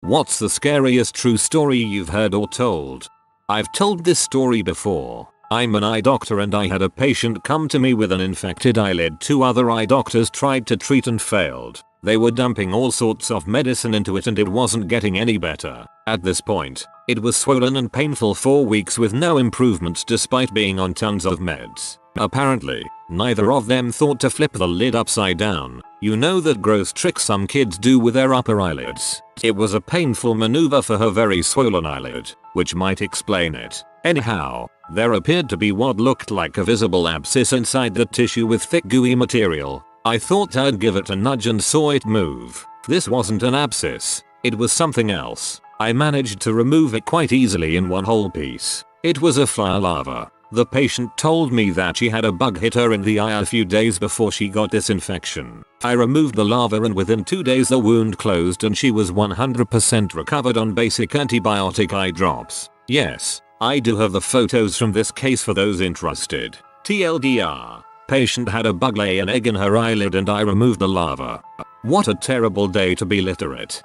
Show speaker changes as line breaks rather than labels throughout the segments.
What's the scariest true story you've heard or told? I've told this story before. I'm an eye doctor and I had a patient come to me with an infected eyelid. 2 other eye doctors tried to treat and failed. They were dumping all sorts of medicine into it and it wasn't getting any better. At this point, it was swollen and painful for weeks with no improvements despite being on tons of meds. Apparently, neither of them thought to flip the lid upside down. You know that gross trick some kids do with their upper eyelids. It was a painful maneuver for her very swollen eyelid, which might explain it. Anyhow, there appeared to be what looked like a visible abscess inside the tissue with thick gooey material. I thought I'd give it a nudge and saw it move. This wasn't an abscess. It was something else. I managed to remove it quite easily in one whole piece. It was a fly larva. The patient told me that she had a bug hit her in the eye a few days before she got this infection. I removed the larva and within 2 days the wound closed and she was 100% recovered on basic antibiotic eye drops. Yes, I do have the photos from this case for those interested. TLDR. Patient had a bug lay an egg in her eyelid and I removed the larva. What a terrible day to be literate.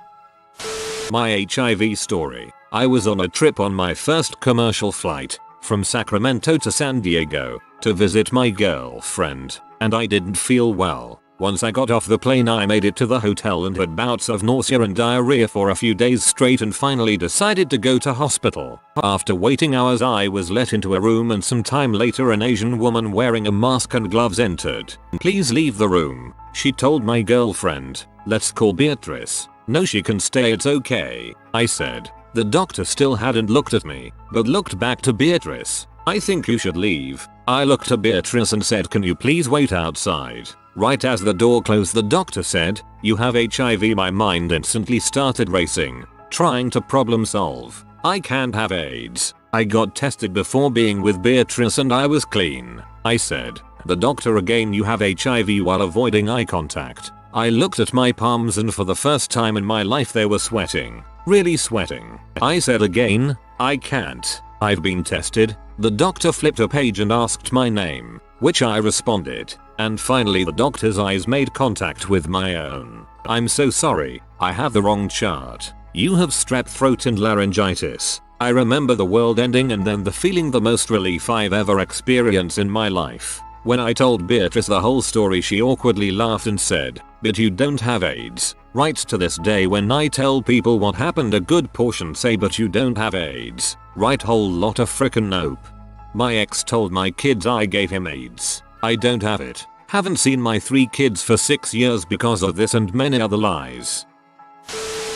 My HIV story. I was on a trip on my first commercial flight from Sacramento to San Diego to visit my girlfriend, and I didn't feel well. Once I got off the plane I made it to the hotel and had bouts of nausea and diarrhea for a few days straight and finally decided to go to hospital. After waiting hours I was let into a room and some time later an Asian woman wearing a mask and gloves entered. "Please leave the room," she told my girlfriend. "Let's call Beatrice." "No, she can stay, it's okay," I said. The doctor still hadn't looked at me, but looked back to Beatrice. "I think you should leave." I looked at Beatrice and said, "Can you please wait outside?" Right as the door closed the doctor said, "You have HIV." My mind instantly started racing, trying to problem solve. I can't have AIDS. I got tested before being with Beatrice and I was clean. I said. The doctor again, "You have HIV," while avoiding eye contact. I looked at my palms and for the first time in my life they were sweating. Really sweating. I said again, "I can't. I've been tested." The doctor flipped a page and asked my name, which I responded. And finally the doctor's eyes made contact with my own. "I'm so sorry, I have the wrong chart. You have strep throat and laryngitis." I remember the world ending and then the feeling the most relief I've ever experienced in my life. When I told Beatrice the whole story she awkwardly laughed and said, "But you don't have AIDS." Right to this day when I tell people what happened a good portion say, "But you don't have AIDS." Right, whole lot of frickin' nope. My ex told my kids I gave him AIDS. I don't have it. Haven't seen my 3 kids for 6 years because of this and many other lies.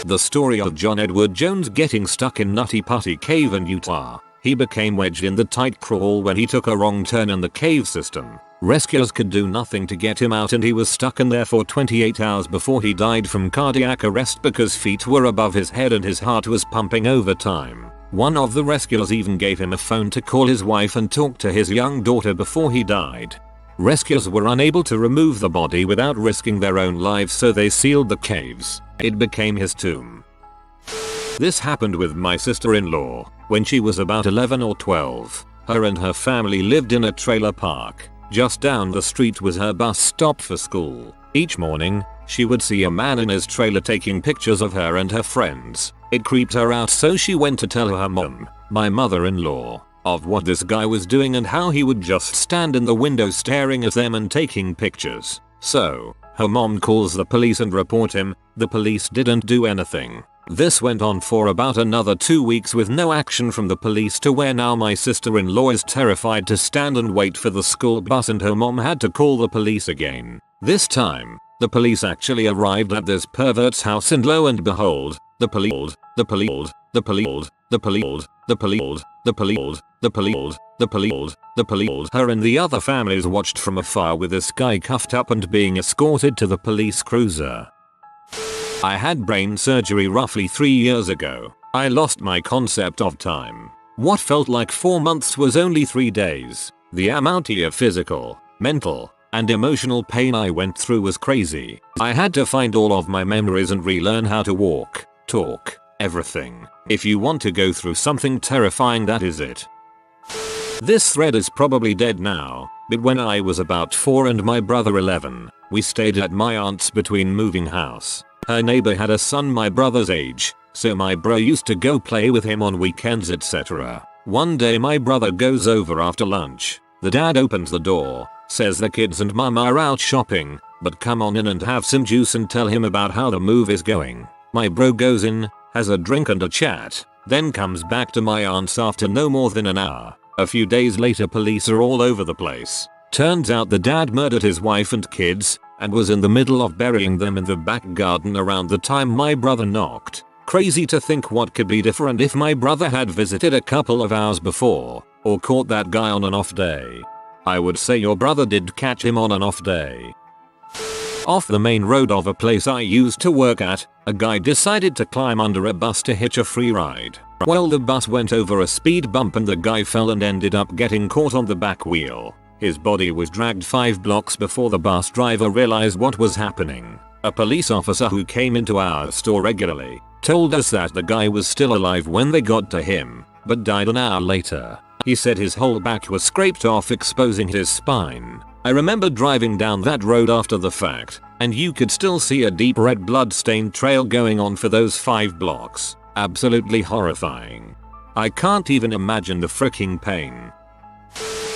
The story of John Edward Jones getting stuck in Nutty Putty Cave in Utah. He became wedged in the tight crawl when he took a wrong turn in the cave system. Rescuers could do nothing to get him out and he was stuck in there for 28 hours before he died from cardiac arrest because feet were above his head and his heart was pumping overtime. One of the rescuers even gave him a phone to call his wife and talk to his young daughter before he died. Rescuers were unable to remove the body without risking their own lives, so they sealed the caves. It became his tomb. This happened with my sister-in-law when she was about 11 or 12. Her and her family lived in a trailer park. Just down the street was her bus stop for school. Each morning, she would see a man in his trailer taking pictures of her and her friends. It creeped her out, so she went to tell her mom, my mother-in-law, of what this guy was doing and how he would just stand in the window staring at them and taking pictures. So, her mom calls the police and report him. The police didn't do anything. This went on for about another 2 weeks with no action from the police, to where now my sister-in-law is terrified to stand and wait for the school bus and her mom had to call the police again. This time, the police actually arrived at this pervert's house and lo and behold, her and the other families watched from afar with this guy cuffed up and being escorted to the police cruiser. I had brain surgery roughly 3 years ago. I lost my concept of time. What felt like 4 months was only 3 days. The amount of physical, mental, and emotional pain I went through was crazy. I had to find all of my memories and relearn how to walk, talk, everything. If you want to go through something terrifying, that is it. This thread is probably dead now, but when I was about 4 and my brother 11, we stayed at my aunt's between moving house. Her neighbor had a son my brother's age. so my bro used to go play with him on weekends etc. One day my brother goes over after lunch. The dad opens the door, says the kids and mum are out shopping, but come on in and have some juice and tell him about how the move is going. My bro goes in, has a drink and a chat, then comes back to my aunt's after no more than an hour. A few days later police are all over the place. Turns out the dad murdered his wife and kids, and was in the middle of burying them in the back garden around the time my brother knocked. Crazy to think what could be different if my brother had visited a couple of hours before, or caught that guy on an off day. I would say your brother did catch him on an off day. Off the main road of a place I used to work at, a guy decided to climb under a bus to hitch a free ride. Well, the bus went over a speed bump and the guy fell and ended up getting caught on the back wheel. His body was dragged 5 blocks before the bus driver realized what was happening. A police officer who came into our store regularly told us that the guy was still alive when they got to him, but died an hour later. He said his whole back was scraped off, exposing his spine. I remember driving down that road after the fact, and you could still see a deep red blood-stained trail going on for those 5 blocks. Absolutely horrifying. I can't even imagine the freaking pain.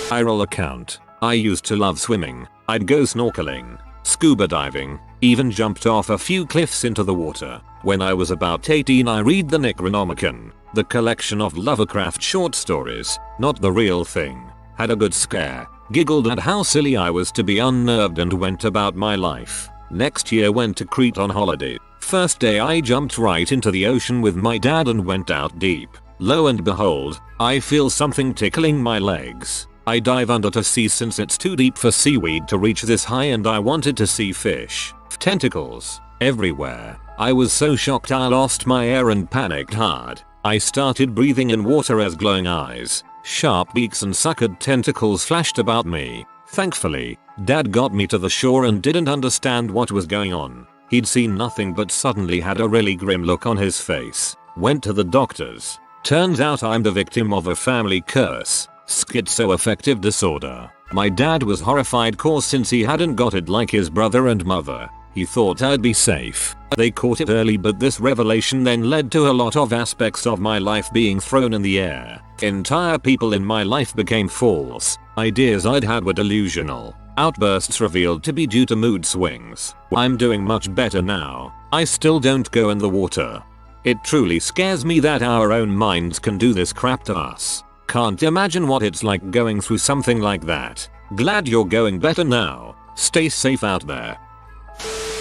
Viral account. I used to love swimming. I'd go snorkeling, scuba diving, even jumped off a few cliffs into the water. When I was about 18 I read the Necronomicon, the collection of Lovecraft short stories, not the real thing. Had a good scare, giggled at how silly I was to be unnerved and went about my life. Next year went to Crete on holiday. First day I jumped right into the ocean with my dad and went out deep. Lo and behold, I feel something tickling my legs. I dive under to see since it's too deep for seaweed to reach this high and I wanted to see fish. Tentacles everywhere. I was so shocked I lost my air and panicked hard. I started breathing in water as glowing eyes, sharp beaks and suckered tentacles flashed about me. Thankfully, Dad got me to the shore and didn't understand what was going on. He'd seen nothing but suddenly had a really grim look on his face. Went to the doctors. Turns out I'm the victim of a family curse. Schizoaffective disorder. My dad was horrified cause since he hadn't got it like his brother and mother. He thought I'd be safe. They caught it early, but this revelation then led to a lot of aspects of my life being thrown in the air. Entire people in my life became false. Ideas I'd had were delusional. Outbursts revealed to be due to mood swings. I'm doing much better now. I still don't go in the water. It truly scares me that our own minds can do this crap to us. Can't imagine what it's like going through something like that. Glad you're going better now. Stay safe out there.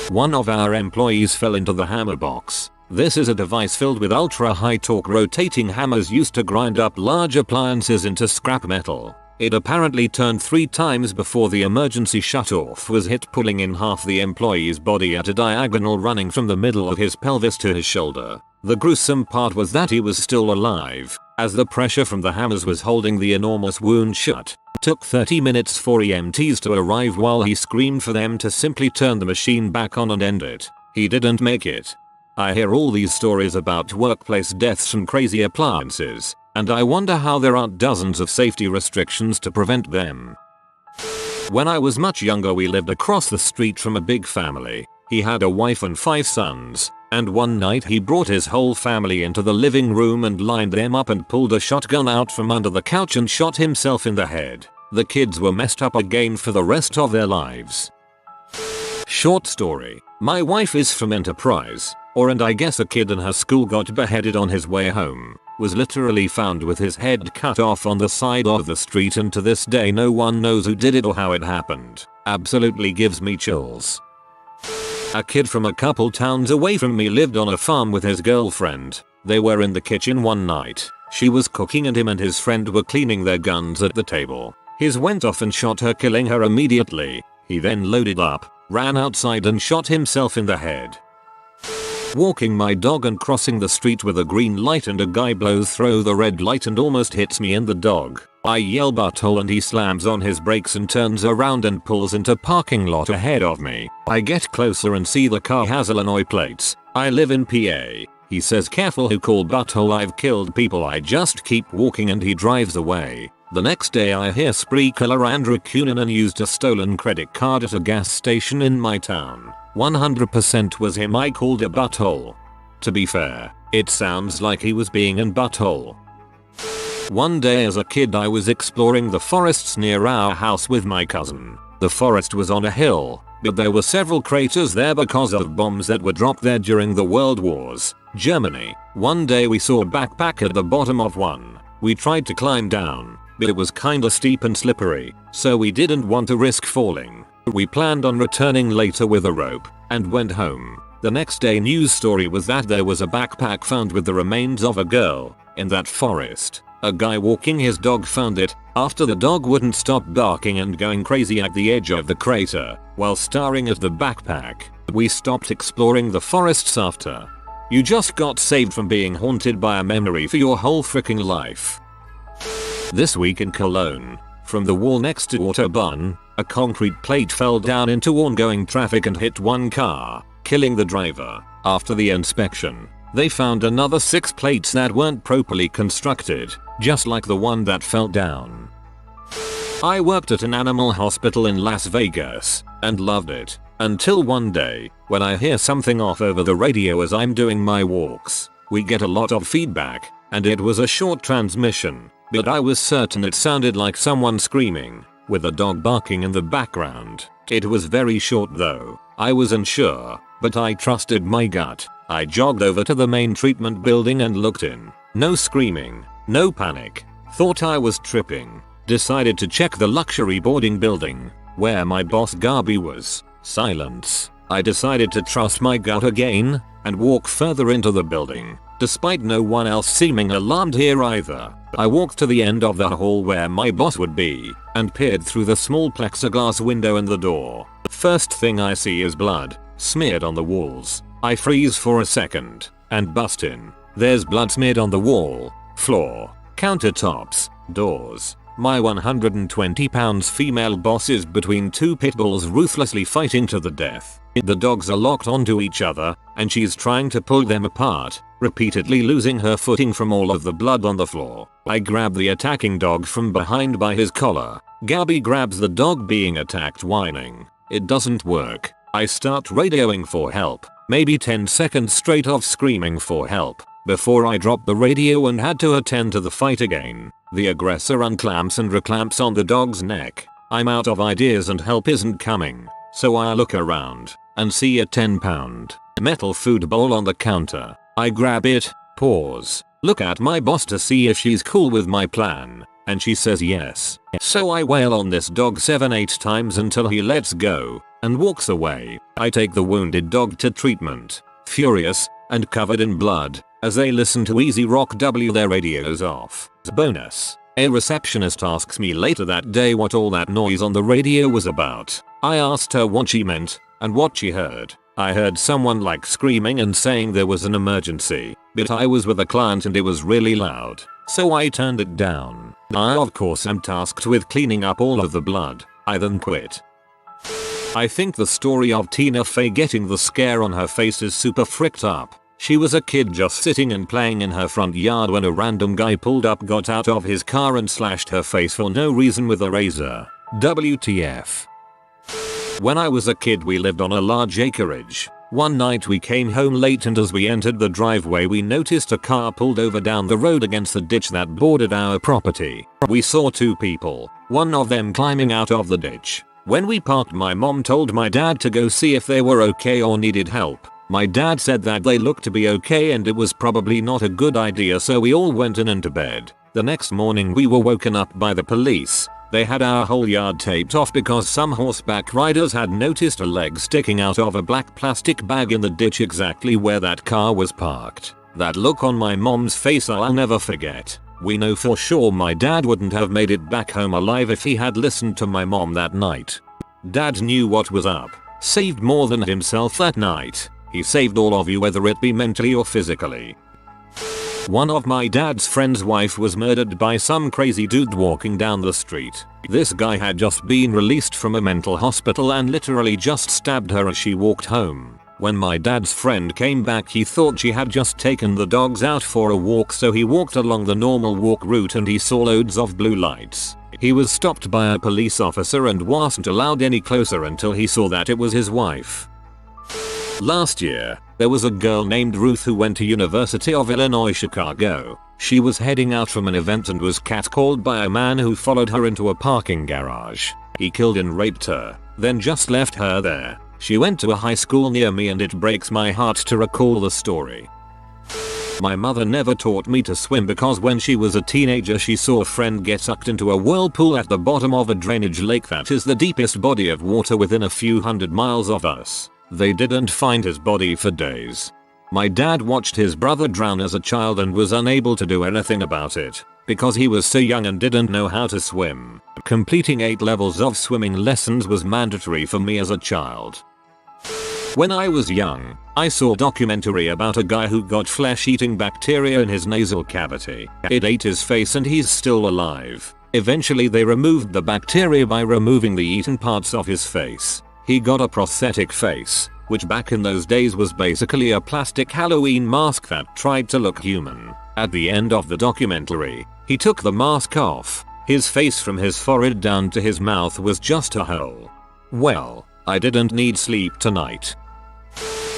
One of our employees fell into the hammer box. This is a device filled with ultra high torque rotating hammers used to grind up large appliances into scrap metal. It apparently turned 3 times before the emergency shutoff was hit, pulling in half the employee's body at a diagonal running from the middle of his pelvis to his shoulder. The gruesome part was that he was still alive, as the pressure from the hammers was holding the enormous wound shut. Took 30 minutes for EMTs to arrive while he screamed for them to simply turn the machine back on and end it. He didn't make it. I hear all these stories about workplace deaths from crazy appliances, and I wonder how there aren't dozens of safety restrictions to prevent them. When I was much younger we lived across the street from a big family. He had a wife and 5 sons, and one night he brought his whole family into the living room and lined them up and pulled a shotgun out from under the couch and shot himself in the head. The kids were messed up again for the rest of their lives. Short story. My wife is from Enterprise, and I guess a kid in her school got beheaded on his way home. Was literally found with his head cut off on the side of the street, and to this day no one knows who did it or how it happened. Absolutely gives me chills. A kid from a couple towns away from me lived on a farm with his girlfriend. They were in the kitchen one night. She was cooking and him and his friend were cleaning their guns at the table. His went off and shot her, killing her immediately. He then loaded up, ran outside and shot himself in the head. Walking my dog and crossing the street with a green light and a guy blows through the red light and almost hits me and the dog. I yell butthole and he slams on his brakes and turns around and pulls into parking lot ahead of me. I get closer and see the car has Illinois plates. I live in PA. He says careful who call butthole, I've killed people. I just keep walking and he drives away. The next day I hear spree killer Andrew Cunanan used a stolen credit card at a gas station in my town. 100% was him. I called a butthole. To be fair, it sounds like he was being in Butthole. One day as a kid I was exploring the forests near our house with my cousin. The forest was on a hill, but there were several craters there because of bombs that were dropped there during the World Wars. Germany. One day we saw a backpack at the bottom of one. We tried to climb down, but it was kinda steep and slippery, so we didn't want to risk falling. We planned on returning later with a rope, and went home. The next day news story was that there was a backpack found with the remains of a girl in that forest. A guy walking his dog found it after the dog wouldn't stop barking and going crazy at the edge of the crater while staring at the backpack. We stopped exploring the forests after. You just got saved from being haunted by a memory for your whole freaking life. This week in Cologne, from the wall next to Autobahn, a concrete plate fell down into oncoming traffic and hit one car, killing the driver. After the inspection, they found another 6 plates that weren't properly constructed, just like the one that fell down. I worked at an animal hospital in Las Vegas and loved it, until one day when I hear something off over the radio as I'm doing my walks. We get a lot of feedback, and it was a short transmission, but I was certain it sounded like someone screaming, with a dog barking in the background. It was very short though. I wasn't sure, but I trusted my gut. I jogged over to the main treatment building and looked in. No screaming, no panic. Thought I was tripping. Decided to check the luxury boarding building, where my boss Gabi was. Silence. I decided to trust my gut again, and walk further into the building, despite no one else seeming alarmed here either. I walked to the end of the hall where my boss would be, and peered through the small plexiglass window in the door. First thing I see is blood, smeared on the walls. I freeze for a second, and bust in. There's blood smeared on the wall, floor, countertops, doors. My 120 pounds female boss is between 2 pit bulls ruthlessly fighting to the death. The dogs are locked onto each other, and she's trying to pull them apart, repeatedly losing her footing from all of the blood on the floor. I grab the attacking dog from behind by his collar. Gabi grabs the dog being attacked whining. It doesn't work. I start radioing for help, maybe 10 seconds straight of screaming for help, before I drop the radio and had to attend to the fight again. The aggressor unclamps and reclamps on the dog's neck. I'm out of ideas and help isn't coming, so I look around and see a 10-pound metal food bowl on the counter. I grab it, pause, look at my boss to see if she's cool with my plan, and she says yes. So I wail on this dog 7-8 times until he lets go and walks away. I take the wounded dog to treatment, furious and covered in blood, as they listen to Easy Rock W their radios off. Bonus. A receptionist asks me later that day what all that noise on the radio was about. I asked her what she meant and what she heard. I heard someone like screaming and saying there was an emergency, but I was with a client and it was really loud, so I turned it down. I of course am tasked with cleaning up all of the blood. I then quit. I think the story of Tina Fey getting the scare on her face is super fricked up. She was a kid just sitting and playing in her front yard when a random guy pulled up, got out of his car and slashed her face for no reason with a razor. WTF. When I was a kid we lived on a large acreage. One night we came home late and as we entered the driveway we noticed a car pulled over down the road against the ditch that bordered our property. We saw 2 people, one of them climbing out of the ditch. When we parked my mom told my dad to go see if they were okay or needed help. My dad said that they looked to be okay and it was probably not a good idea, so we all went in and to bed. The next morning we were woken up by the police. They had our whole yard taped off because some horseback riders had noticed a leg sticking out of a black plastic bag in the ditch exactly where that car was parked. That look on my mom's face I'll never forget. We know for sure my dad wouldn't have made it back home alive if he had listened to my mom that night. Dad knew what was up. Saved more than himself that night. He saved all of you, whether it be mentally or physically. One of my dad's friend's wife was murdered by some crazy dude walking down the street. This guy had just been released from a mental hospital and literally just stabbed her as she walked home. When my dad's friend came back he thought she had just taken the dogs out for a walk, so he walked along the normal walk route and he saw loads of blue lights. He was stopped by a police officer and wasn't allowed any closer until he saw that it was his wife. Last year, there was a girl named Ruth who went to University of Illinois Chicago. She was heading out from an event and was catcalled by a man who followed her into a parking garage. He killed and raped her, then just left her there. She went to a high school near me and it breaks my heart to recall the story. My mother never taught me to swim because when she was a teenager she saw a friend get sucked into a whirlpool at the bottom of a drainage lake that is the deepest body of water within a few hundred miles of us. They didn't find his body for days. My dad watched his brother drown as a child and was unable to do anything about it because he was so young and didn't know how to swim. Completing 8 levels of swimming lessons was mandatory for me as a child. When I was young, I saw a documentary about a guy who got flesh-eating bacteria in his nasal cavity. It ate his face and he's still alive. Eventually they removed the bacteria by removing the eaten parts of his face. He got a prosthetic face, which back in those days was basically a plastic Halloween mask that tried to look human. At the end of the documentary, he took the mask off. His face from his forehead down to his mouth was just a hole. Well, I didn't need sleep tonight.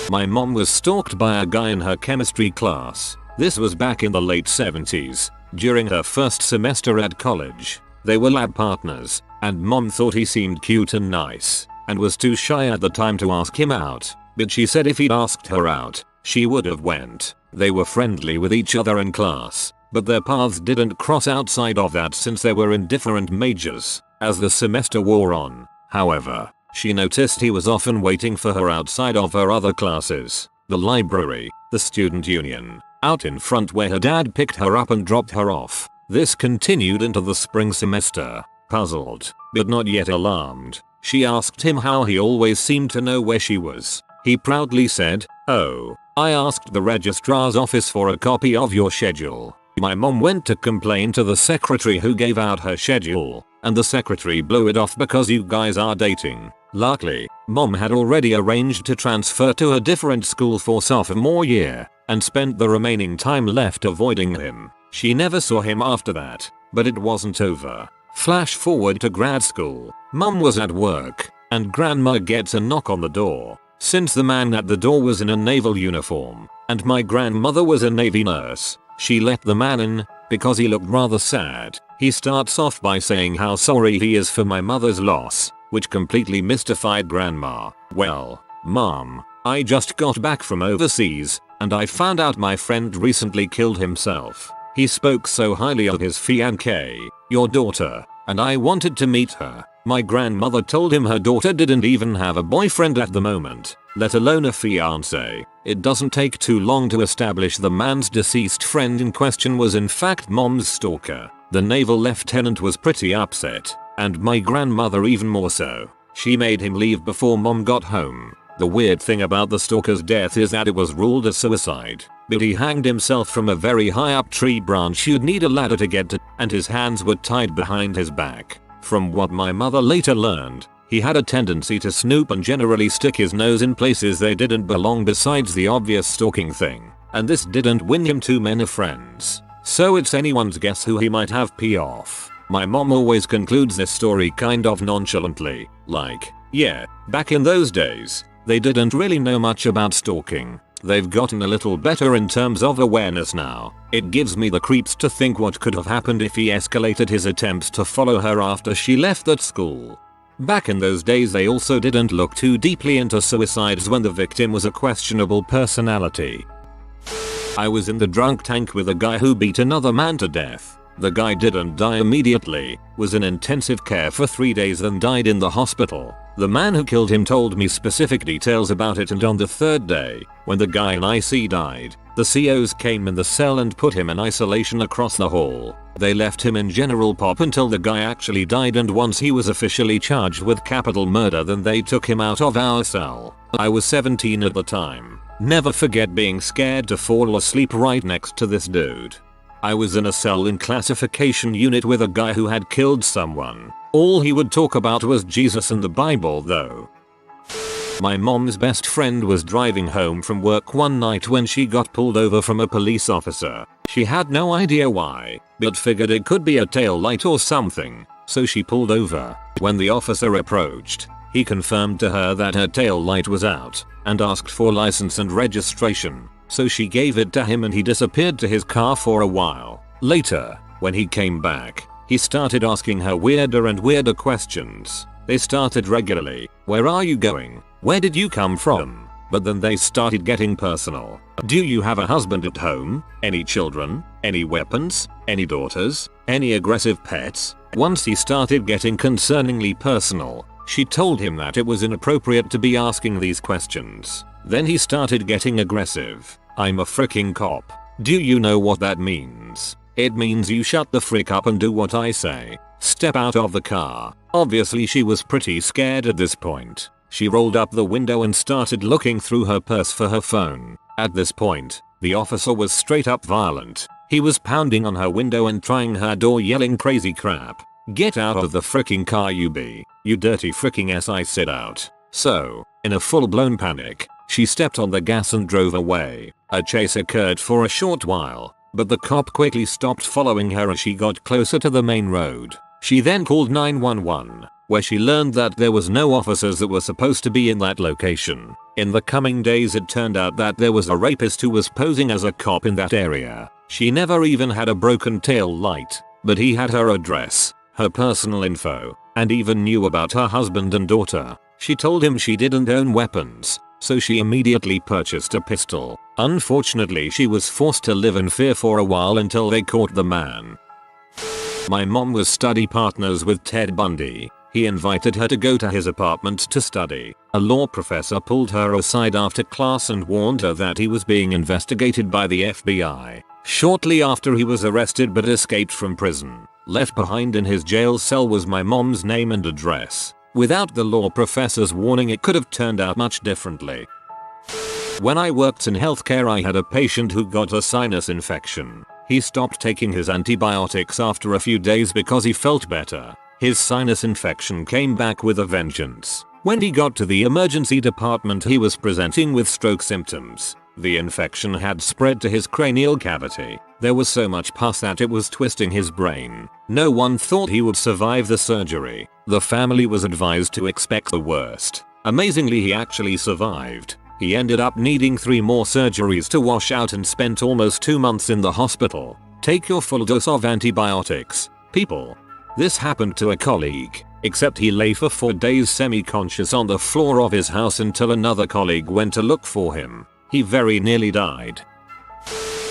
My mom was stalked by a guy in her chemistry class. This was back in the late 70s, during her first semester at college. They were lab partners, and mom thought he seemed cute and nice, and was too shy at the time to ask him out, but she said if he'd asked her out, she would have went. They were friendly with each other in class, but their paths didn't cross outside of that since they were in different majors. As the semester wore on, however, she noticed he was often waiting for her outside of her other classes, the library, the student union, out in front where her dad picked her up and dropped her off. This continued into the spring semester. Puzzled, but not yet alarmed, she asked him how he always seemed to know where she was. He proudly said, "Oh, I asked the registrar's office for a copy of your schedule." My mom went to complain to the secretary who gave out her schedule, and the secretary blew it off because you guys are dating. Luckily, mom had already arranged to transfer to a different school for sophomore year, and spent the remaining time left avoiding him. She never saw him after that, but it wasn't over. Flash forward to grad school. Mom was at work, and grandma gets a knock on the door. Since the man at the door was in a naval uniform, and my grandmother was a Navy nurse, she let the man in, because he looked rather sad. He starts off by saying how sorry he is for my mother's loss, which completely mystified grandma. "Well, mom, I just got back from overseas, and I found out my friend recently killed himself. He spoke so highly of his fiancée, your daughter, and I wanted to meet her." My grandmother told him her daughter didn't even have a boyfriend at the moment, let alone a fiancé. It doesn't take too long to establish the man's deceased friend in question was in fact mom's stalker. The naval lieutenant was pretty upset, and my grandmother even more so. She made him leave before mom got home. The weird thing about the stalker's death is that it was ruled a suicide, but he hanged himself from a very high up tree branch you'd need a ladder to get to, and his hands were tied behind his back. From what my mother later learned, he had a tendency to snoop and generally stick his nose in places they didn't belong besides the obvious stalking thing, and this didn't win him too many friends. So it's anyone's guess who he might have pee off. My mom always concludes this story kind of nonchalantly, like, yeah, back in those days, they didn't really know much about stalking. They've gotten a little better in terms of awareness now. It gives me the creeps to think what could have happened if he escalated his attempts to follow her after she left that school. Back in those days they also didn't look too deeply into suicides when the victim was a questionable personality. I was in the drunk tank with a guy who beat another man to death. The guy didn't die immediately, was in intensive care for 3 days and died in the hospital. The man who killed him told me specific details about it, and on the 3rd day, when the guy in IC died, the COs came in the cell and put him in isolation across the hall. They left him in general pop until the guy actually died, and once he was officially charged with capital murder then they took him out of our cell. I was 17 at the time. Never forget being scared to fall asleep right next to this dude. I was in a cell in classification unit with a guy who had killed someone. All he would talk about was Jesus and the Bible though. My mom's best friend was driving home from work one night when she got pulled over from a police officer. She had no idea why, but figured it could be a tail light or something, so she pulled over. When the officer approached, He confirmed to her that her tail light was out and asked for license and registration, so she gave it to him and he disappeared to his car for a while. Later, when he came back, he started asking her weirder and weirder questions. They started regularly. Where are you going? Where did you come from? But then they started getting personal. Do you have a husband at home? Any children? Any weapons? Any daughters? Any aggressive pets? Once he started getting concerningly personal, she told him that it was inappropriate to be asking these questions. Then he started getting aggressive. I'm a freaking cop. Do you know what that means? It means you shut the frick up and do what I say. Step out of the car. Obviously she was pretty scared at this point. She rolled up the window and started looking through her purse for her phone. At this point, the officer was straight up violent. He was pounding on her window and trying her door, yelling crazy crap. Get out of the fricking car, you dirty fricking ass, I said out. So, in a full-blown panic, she stepped on the gas and drove away. A chase occurred for a short while, but the cop quickly stopped following her as she got closer to the main road. She then called 911, where she learned that there was no officers that were supposed to be in that location. In the coming days it turned out that there was a rapist who was posing as a cop in that area. She never even had a broken tail light, but he had her address, her personal info, and even knew about her husband and daughter. She told him she didn't own weapons, so she immediately purchased a pistol. Unfortunately, she was forced to live in fear for a while until they caught the man. My mom was study partners with Ted Bundy. He invited her to go to his apartment to study. A law professor pulled her aside after class and warned her that he was being investigated by the FBI. Shortly after, he was arrested but escaped from prison. Left behind in his jail cell was my mom's name and address. Without the law professor's warning, it could have turned out much differently. When I worked in healthcare, I had a patient who got a sinus infection. He stopped taking his antibiotics after a few days because he felt better. His sinus infection came back with a vengeance. When he got to the emergency department, he was presenting with stroke symptoms. The infection had spread to his cranial cavity. There was so much pus that it was twisting his brain. No one thought he would survive the surgery. The family was advised to expect the worst. Amazingly, he actually survived. He ended up needing 3 more surgeries to wash out and spent almost 2 months in the hospital. Take your full dose of antibiotics, people. This happened to a colleague, except he lay for 4 days semi-conscious on the floor of his house until another colleague went to look for him. He very nearly died.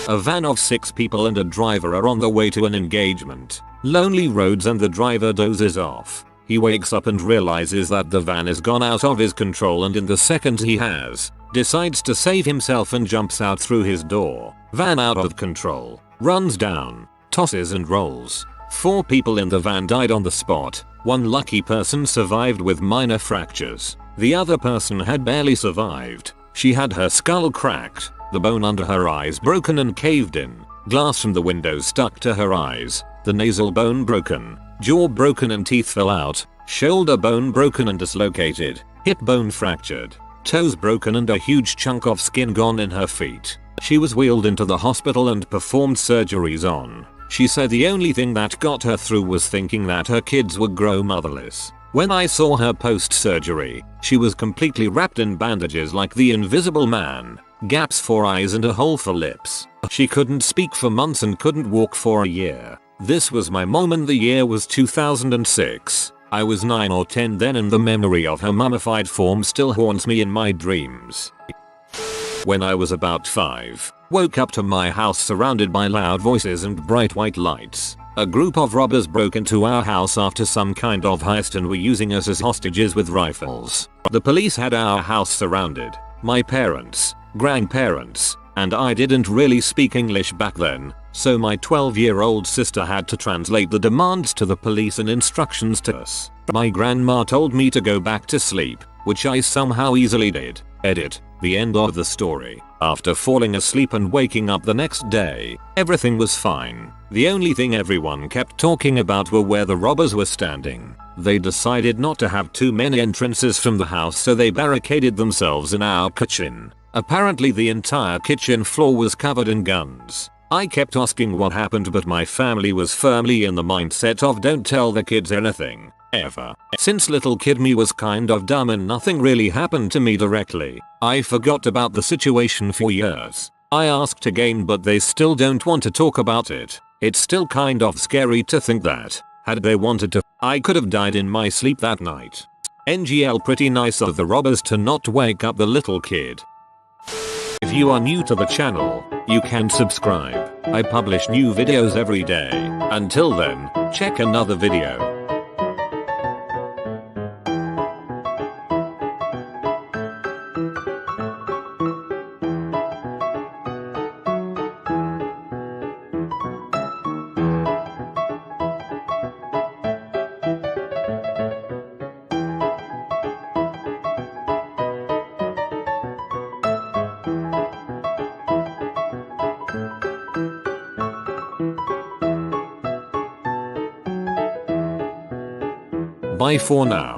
A van of 6 people and a driver are on the way to an engagement. Lonely roads and the driver dozes off. He wakes up and realizes that the van is gone out of his control, and in the second he has, decides to save himself and jumps out through his door. Van out of control, runs down, tosses and rolls. 4 people in the van died on the spot. 1 lucky person survived with minor fractures. The other person had barely survived. She had her skull cracked, the bone under her eyes broken and caved in, glass from the window stuck to her eyes, the nasal bone broken, jaw broken and teeth fell out, shoulder bone broken and dislocated, hip bone fractured, toes broken and a huge chunk of skin gone in her feet. She was wheeled into the hospital and performed surgeries on. She said the only thing that got her through was thinking that her kids would grow motherless. When I saw her post-surgery, she was completely wrapped in bandages like the Invisible Man, gaps for eyes and a hole for lips. She couldn't speak for months and couldn't walk for a year. This was my mom and the year was 2006. I was 9 or 10 then, and the memory of her mummified form still haunts me in my dreams. When I was about 5, woke up to my house surrounded by loud voices and bright white lights. A group of robbers broke into our house after some kind of heist and were using us as hostages with rifles. The police had our house surrounded. My parents, grandparents, and I didn't really speak English back then, so my 12-year-old sister had to translate the demands to the police and instructions to us. My grandma told me to go back to sleep, which I somehow easily did. Edit. The end of the story. After falling asleep and waking up the next day, everything was fine. The only thing everyone kept talking about were where the robbers were standing. They decided not to have too many entrances from the house, so they barricaded themselves in our kitchen. Apparently the entire kitchen floor was covered in guns. I kept asking what happened, but my family was firmly in the mindset of don't tell the kids anything. ever. Since little kid me was kind of dumb and nothing really happened to me directly, I forgot about the situation for years. I asked again but they still don't want to talk about it. It's still kind of scary to think that, had they wanted to, I could have died in my sleep that night. NGL pretty nice of the robbers to not wake up the little kid. If you are new to the channel, you can subscribe. I publish new videos every day. Until then, check another video. Bye for now.